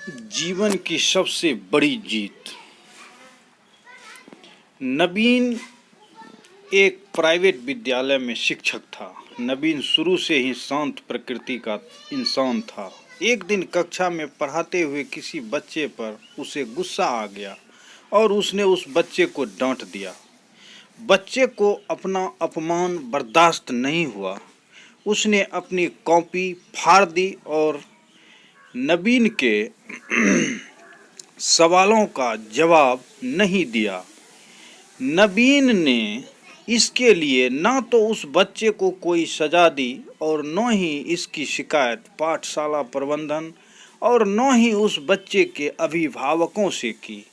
जीवन की सबसे बड़ी जीत। नवीन एक प्राइवेट विद्यालय में शिक्षक था। नवीन शुरू से ही शांत प्रकृति का इंसान था। एक दिन कक्षा में पढ़ाते हुए किसी बच्चे पर उसे गुस्सा आ गया और उसने उस बच्चे को डांट दिया। बच्चे को अपना अपमान बर्दाश्त नहीं हुआ। उसने अपनी कॉपी फाड़ दी और नवीन के सवालों का जवाब नहीं दिया। नवीन ने इसके लिए न तो उस बच्चे को कोई सजा दी और न ही इसकी शिकायत पाठशाला प्रबंधन और न ही उस बच्चे के अभिभावकों से की।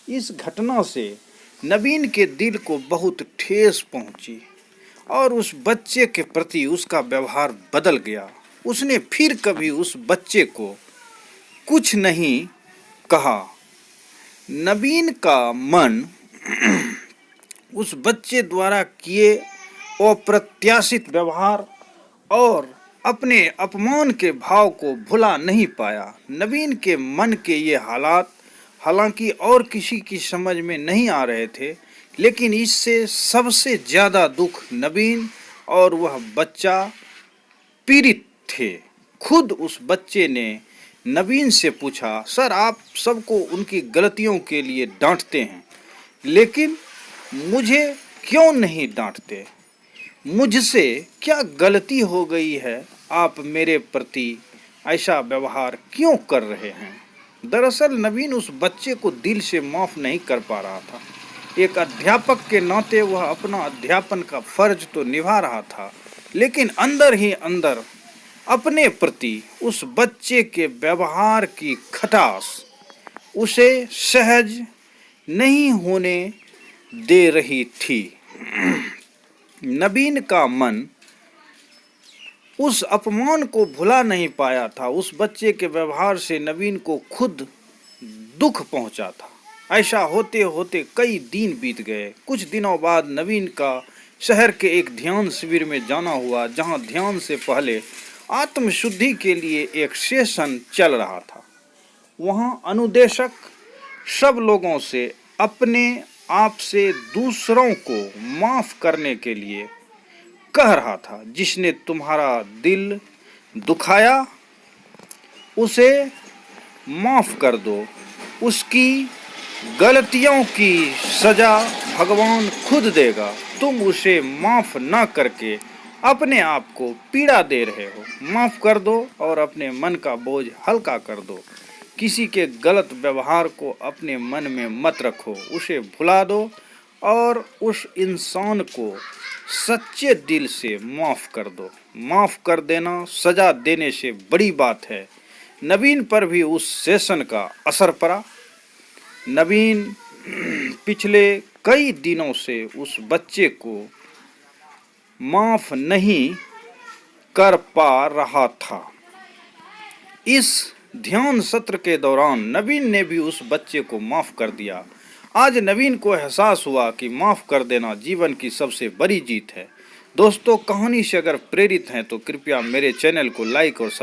इस घटना से नवीन के दिल को बहुत ठेस पहुंची और उस बच्चे के प्रति उसका व्यवहार बदल गया। उसने फिर कभी उस बच्चे को कुछ नहीं कहा। नवीन का मन उस बच्चे द्वारा किए अप्रत्याशित व्यवहार और अपने अपमान के भाव को भुला नहीं पाया। नवीन के मन के ये हालात हालांकि और किसी की समझ में नहीं आ रहे थे, लेकिन इससे सबसे ज़्यादा दुख नवीन और वह बच्चा पीड़ित थे। खुद उस बच्चे ने नवीन से पूछा, सर आप सबको उनकी गलतियों के लिए डांटते हैं, लेकिन मुझे क्यों नहीं डांटते? मुझसे क्या गलती हो गई है? आप मेरे प्रति ऐसा व्यवहार क्यों कर रहे हैं? दरअसल नवीन उस बच्चे को दिल से माफ़ नहीं कर पा रहा था। एक अध्यापक के नाते वह अपना अध्यापन का फर्ज तो निभा रहा था, लेकिन अंदर ही अंदर अपने प्रति उस बच्चे के व्यवहार की खटास उसे सहज नहीं होने दे रही थी। नवीन का मन उस अपमान को भुला नहीं पाया था। उस बच्चे के व्यवहार से नवीन को खुद दुख पहुंचा था। ऐसा होते होते कई दिन बीत गए। कुछ दिनों बाद नवीन का शहर के एक ध्यान शिविर में जाना हुआ, जहां ध्यान से पहले आत्मशुद्धि के लिए एक सेशन चल रहा था। वहां अनुदेशक सब लोगों से अपने आप से दूसरों को माफ़ करने के लिए कह रहा था। जिसने तुम्हारा दिल दुखाया उसे माफ़ कर दो। उसकी गलतियों की सज़ा भगवान खुद देगा। तुम उसे माफ़ न करके अपने आप को पीड़ा दे रहे हो। माफ़ कर दो और अपने मन का बोझ हल्का कर दो। किसी के गलत व्यवहार को अपने मन में मत रखो, उसे भुला दो और उस इंसान को सच्चे दिल से माफ़ कर दो। माफ़ कर देना सज़ा देने से बड़ी बात है। नवीन पर भी उस सेशन का असर पड़ा। नवीन पिछले कई दिनों से उस बच्चे को माफ़ नहीं कर पा रहा था। इस ध्यान सत्र के दौरान नवीन ने भी उस बच्चे को माफ़ कर दिया। आज नवीन को एहसास हुआ कि माफ़ कर देना जीवन की सबसे बड़ी जीत है। दोस्तों, कहानी से अगर प्रेरित हैं तो कृपया मेरे चैनल को लाइक और सब्सक्राइब